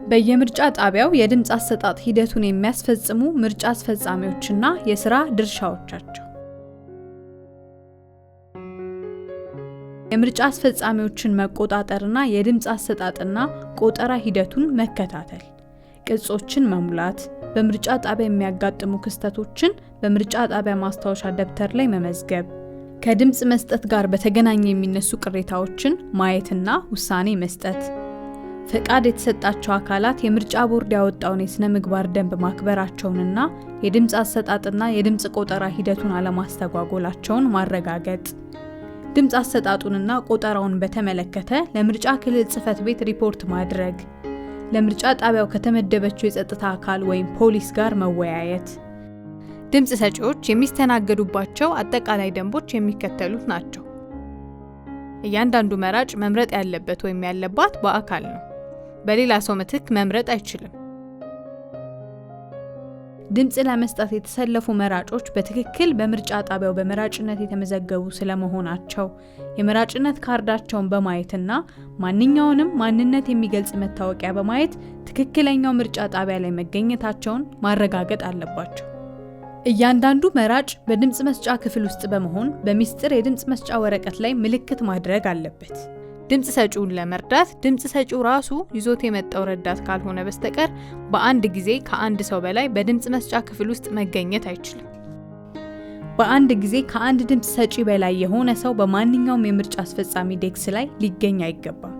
በየምርጫ ጣቢያው የድምጽ አሰጣጥ ሂደቱን የሚያስፈጽሙ ምርጫ አስፈጻሚዎችና የሥራ ድርሻዎቻቸው። የምርጫ አስፈጻሚዎችን መቆጣጠርና የድምጽ አሰጣጥና ቆጠራ ሂደቱን መከታተል፣ ቅጾችን መሙላት፣ በምርጫ ጣቢያ የሚያጋጥሙ ክስተቶችን በምርጫ ጣቢያ ማስታወሻ ደብተር ላይ መመዝገብ፣ ከድምጽ መስጠት ጋር በተገናኘ የሚነሱ ቅሬታዎችን ማየትና ውሳኔ መስጠት፣ ፈቃድ የተሰጣቸው አካላት የምርጫ ቦርድ ያወጣውን የሥነ ምግባር ደንብ ማክበራቸውንና የድምጽ አሰጣጥና የድምጽ ቆጠራ ሂደቱን አለማስተጓጎላቸውን ማረጋገጥ፣ ድምጽ አሰጣጡንና ቆጠራውን በተመለከተ ለምርጫ ክልል ጽሕፈት ቤት ሪፖርት ማድረግ፣ ለምርጫ ጣቢያው ከተመደበችው የጸጥታ አካል ወይም ፖሊስ ጋር መወያየት። ድምጽ ሰጪዎች የሚስተናገዱባቸው አጠቃላይ ደንቦች የሚከተሉት ናቸው። እያንዳንዱ መራጭ መምረጥ ያለበት ወይም ያለባት በአካል ነው። በሌላ ሰው ምትክ መምረጥ አይችልም። ድምጽ ለመስጠት የተሰለፉ መራጮች በትክክል በምርጫ ጣቢያው በመራጭነት የተመዘገቡ ስለመሆናቸው የመራጭነት ካርዳቸውን በማየትና ማንኛውንም ማንነት የሚገልጽ መታወቂያ በማየት ትክክለኛው ምርጫ ጣቢያ ላይ መገኘታቸውን ማረጋገጥ አለባቸው። እያንዳንዱ መራጭ በድምጽ መስጫ ክፍል ውስጥ በመሆን በሚስጥር የድምጽ መስጫ ወረቀት ላይ ምልክት ማድረግ አለበት። ድምጽ ሰጪውን ለመርዳት ድምጽ ሰጪው ራሱ ይዞት የመጣው ረዳት ካልሆነ በስተቀር በአንድ ጊዜ ከአንድ ሰው በላይ በድምጽ መስጫ ክፍል ውስጥ መገኘት አይችልም። በአንድ ጊዜ ከአንድ ድምጽ ሰጪ በላይ የሆነ ሰው በማንኛውም የምርጫ አስፈጻሚ ዴስክ ላይ ሊገኝ አይገባም።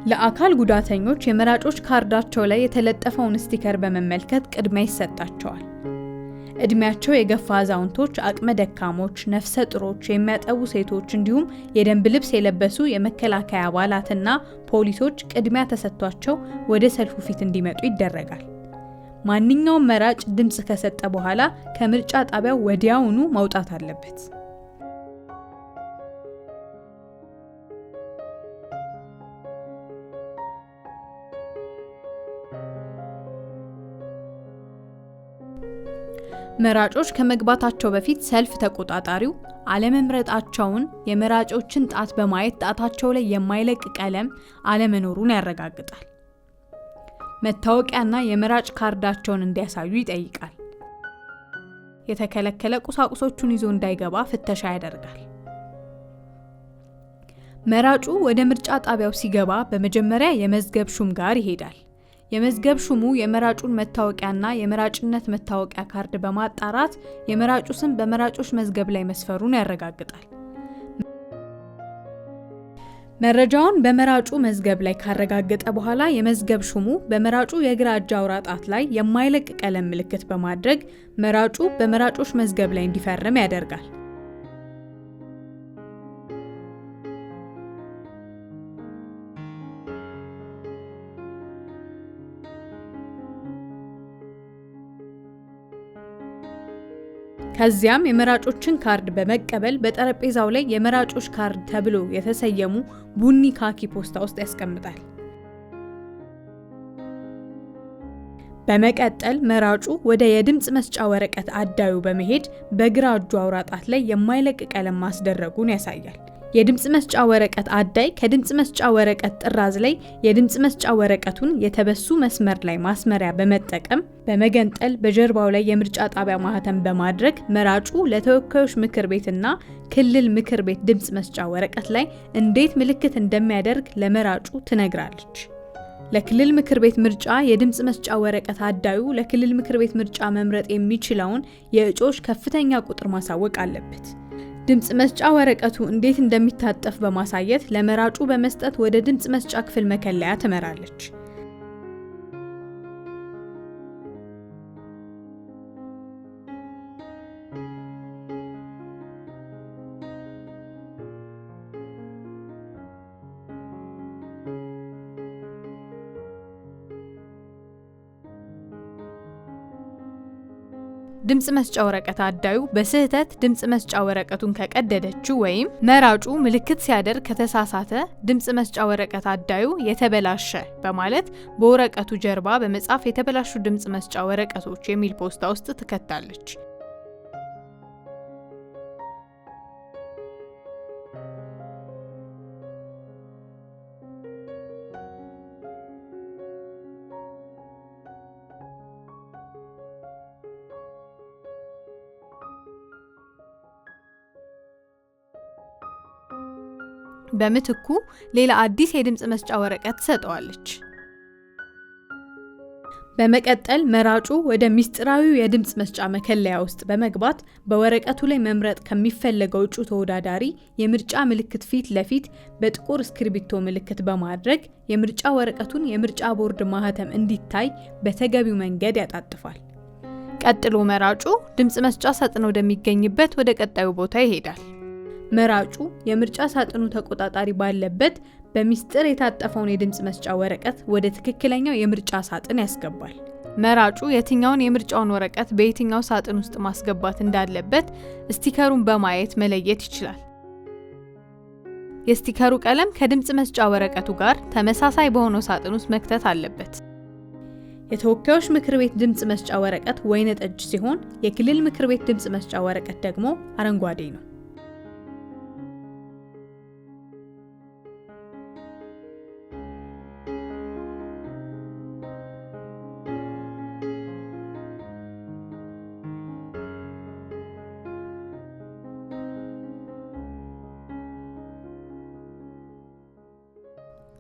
ለአካል ጉዳተኞች የመራጮች ካርዳቸው ላይ የተለጠፈውን ስቲከር በመመልከት ቅድሚያ ይሰጣቸዋል። እድሜያቸው የገፋ አዛውንቶች፣ አቅመ ደካሞች፣ ነፍሰ ጡሮች፣ የሚያጠቡ ሴቶች እንዲሁም የደንብ ልብስ የለበሱ የመከላከያ አባላትና ፖሊሶች ቅድሚያ ተሰጥቷቸው ወደ ሰልፉ ፊት እንዲመጡ ይደረጋል። ማንኛውም መራጭ ድምጽ ከሰጠ በኋላ ከምርጫ ጣቢያው ወዲያውኑ መውጣት አለበት። መራጮች ከመግባታቸው በፊት ሰልፍ ተቆጣጣሪው አለመምረጣቸውን የመራጮችን ጣት በማየት ጣታቸው ላይ የማይለቅ ቀለም አለመኖሩን ያረጋግጣል። መታወቂያና የመራጭ ካርዳቸውን እንዲያሳዩ ይጠይቃል። የተከለከለ ቁሳቁሶቹን ይዞ እንዳይገባ ፍተሻ ያደርጋል። መራጩ ወደ ምርጫ ጣቢያው ሲገባ በመጀመሪያ የመዝገብ ሹም ጋር ይሄዳል። የመዝገብ ሹሙ የመራጩን መታወቂያና የመራጭነት መታወቂያ ካርድ በማጣራት የመራጩ ስም በመራጮች መዝገብ ላይ መስፈሩን ያረጋግጣል። መረጃውን በመራጩ መዝገብ ላይ ካረጋገጠ በኋላ የመዝገብ ሹሙ በመራጩ የግራ እጅ አውራ ጣት ላይ የማይለቅ ቀለም ምልክት በማድረግ መራጩ በመራጮች መዝገብ ላይ እንዲፈርም ያደርጋል። ከዚያም የመራጮችን ካርድ በመቀበል በጠረጴዛው ላይ የመራጮች ካርድ ተብሎ የተሰየሙ ቡኒ ካኪ ፖስታ ውስጥ ያስቀምጣል። በመቀጠል መራጩ ወደ የድምጽ መስጫ ወረቀት አዳዩ በመሄድ በግራ እጁ አውራ ጣት ላይ የማይለቅ ቀለም ማስደረጉን ያሳያል። የድምጽ መስጫ ወረቀት አዳይ ከድምጽ መስጫ ወረቀት ጥራዝ ላይ የድምጽ መስጫ ወረቀቱን የተበሱ መስመር ላይ ማስመሪያ በመጠቀም በመገንጠል በጀርባው ላይ የምርጫ ጣቢያ ማህተም በማድረግ መራጩ ለተወካዮች ምክር ቤትና ክልል ምክር ቤት ድምጽ መስጫ ወረቀት ላይ እንዴት ምልክት እንደሚያደርግ ለመራጩ ትነግራለች። ለክልል ምክር ቤት ምርጫ የድምጽ መስጫ ወረቀት አዳዩ ለክልል ምክር ቤት ምርጫ መምረጥ የሚችለውን የእጩዎች ከፍተኛ ቁጥር ማሳወቅ አለበት። ድምጽ መስጫ ወረቀቱ እንዴት እንደሚታጠፍ በማሳየት ለመራጩ በመስጠት ወደ ድምጽ መስጫ ክፍል መከለያ ትመራለች። ድምጽ መስጫ ወረቀት አዳዩ በስህተት ድምጽ መስጫ ወረቀቱን ከቀደደችው ወይም መራጩ ምልክት ሲያደርግ ከተሳሳተ ድምጽ መስጫ ወረቀት አዳዩ የተበላሸ በማለት በወረቀቱ ጀርባ በመጻፍ የተበላሹ ድምጽ መስጫ ወረቀቶች የሚል ፖስታ ውስጥ ትከታለች። በምትኩ ሌላ አዲስ የድምጽ መስጫ ወረቀት ትሰጠዋለች። በመቀጠል መራጩ ወደ ሚስጥራዊው የድምጽ መስጫ መከለያ ውስጥ በመግባት በወረቀቱ ላይ መምረጥ ከሚፈለገው እጩ ተወዳዳሪ የምርጫ ምልክት ፊት ለፊት በጥቁር እስክሪብቶ ምልክት በማድረግ የምርጫ ወረቀቱን የምርጫ ቦርድ ማህተም እንዲታይ በተገቢው መንገድ ያጣጥፋል። ቀጥሎ መራጩ ድምጽ መስጫ ሳጥን ወደሚገኝበት ወደ ቀጣዩ ቦታ ይሄዳል። መራጩ የምርጫ ሳጥኑ ተቆጣጣሪ ባለበት በሚስጥር የታጠፈውን የድምጽ መስጫ ወረቀት ወደ ትክክለኛው የምርጫ ሳጥን ያስገባል። መራጩ የትኛውን የምርጫውን ወረቀት በየትኛው ሳጥን ውስጥ ማስገባት እንዳለበት ስቲከሩን በማየት መለየት ይችላል። የስቲከሩ ቀለም ከድምጽ መስጫ ወረቀቱ ጋር ተመሳሳይ በሆነው ሳጥን ውስጥ መክተት አለበት። የተወካዮች ምክር ቤት ድምጽ መስጫ ወረቀት ወይነ ጠጅ ሲሆን የክልል ምክር ቤት ድምጽ መስጫ ወረቀት ደግሞ አረንጓዴ ነው።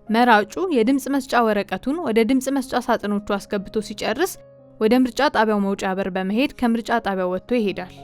መራጩ የድምጽ መስጫ ወረቀቱን ወደ ድምጽ መስጫ ሳጥኖቹ አስገብቶ ሲጨርስ ወደ ምርጫ ጣቢያው መውጫ በር በመሄድ ከምርጫ ጣቢያው ወጥቶ ይሄዳል።